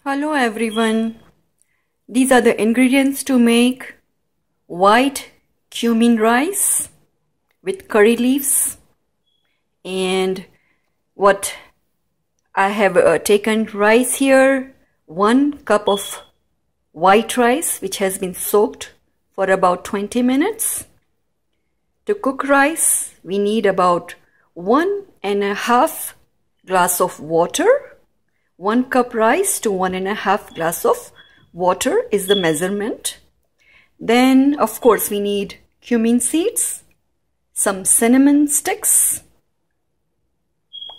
Hello everyone. These are the ingredients to make white cumin rice with curry leaves. And what I have taken rice here, 1 cup of white rice which has been soaked for about 20 minutes. To cook rice, we need about 1.5 glass of water. 1 cup rice to 1.5 glass of water is the measurement. Then of course we need cumin seeds, some cinnamon sticks,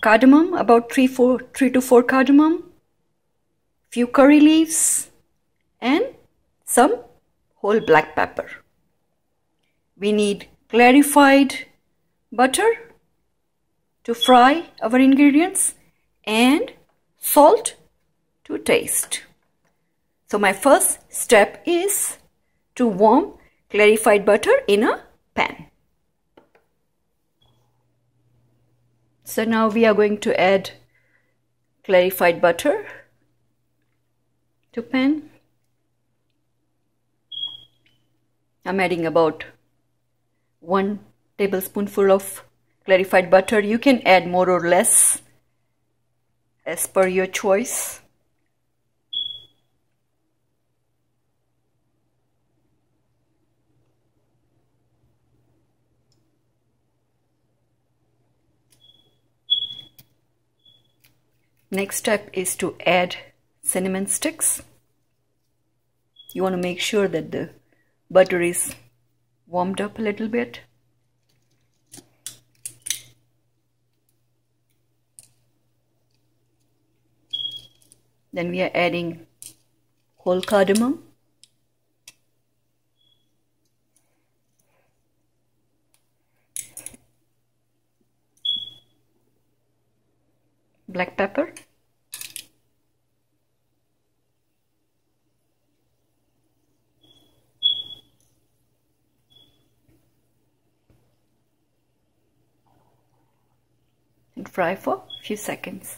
cardamom, about 3 to 4 cardamom, few curry leaves, and some whole black pepper. We need clarified butter to fry our ingredients and salt to taste. So my first step is to warm clarified butter in a pan. So now we are going to add clarified butter to pan. I'm adding about 1 tablespoonful of clarified butter. You can add more or less as per your choice. Next step is to add cinnamon sticks. You want to make sure that the butter is warmed up a little bit. Then we are adding whole cardamom, black pepper, and fry for a few seconds.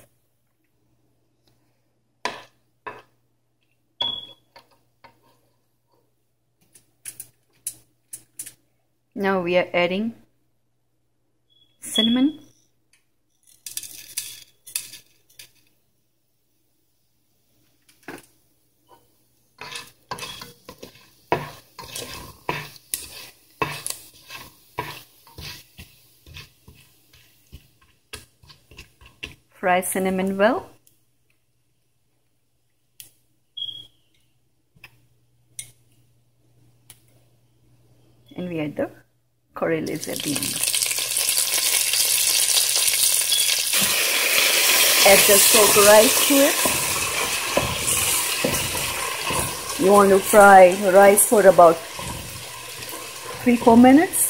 Now we are adding cinnamon, fry cinnamon well. And we add the curry leaves at the end. Add the soaked rice to it. You want to fry rice for about 3-4 minutes.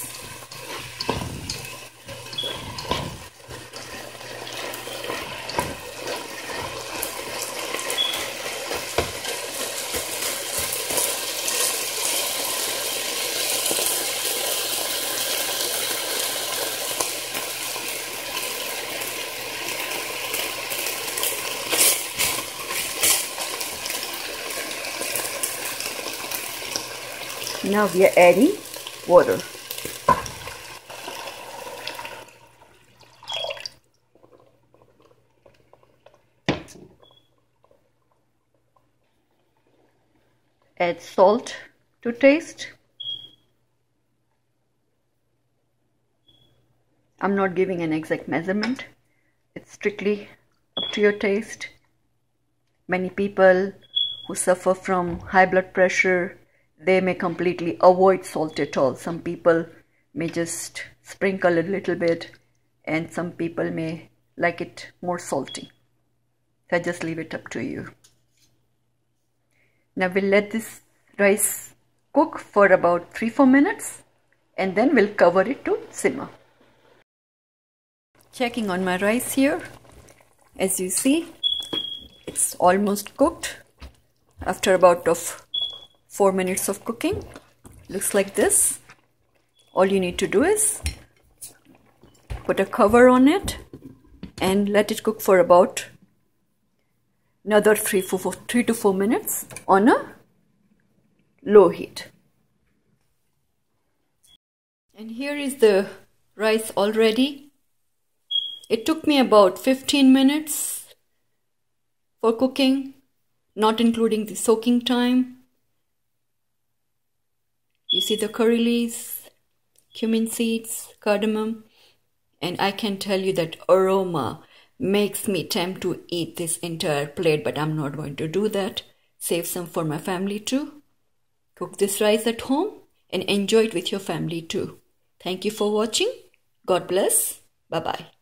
Now we are adding water. Add salt to taste. I'm not giving an exact measurement. It's strictly up to your taste. Many people who suffer from high blood pressure, they may completely avoid salt at all. Some people may just sprinkle a little bit, and some people may like it more salty. So I just leave it up to you. Now we'll let this rice cook for about 3-4 minutes, and then we'll cover it to simmer. Checking on my rice here. As you see, it's almost cooked after about 4 minutes of cooking. Looks like this. All you need to do is put a cover on it and let it cook for about another 3 to 4 minutes on a low heat. And here is the rice all ready. It took me about 15 minutes for cooking, not including the soaking time. You see the curry leaves, cumin seeds, cardamom, and I can tell you that aroma makes me tempt to eat this entire plate, but I'm not going to do that. Save some for my family too. Cook this rice at home and enjoy it with your family too. Thank you for watching. God bless. Bye-bye.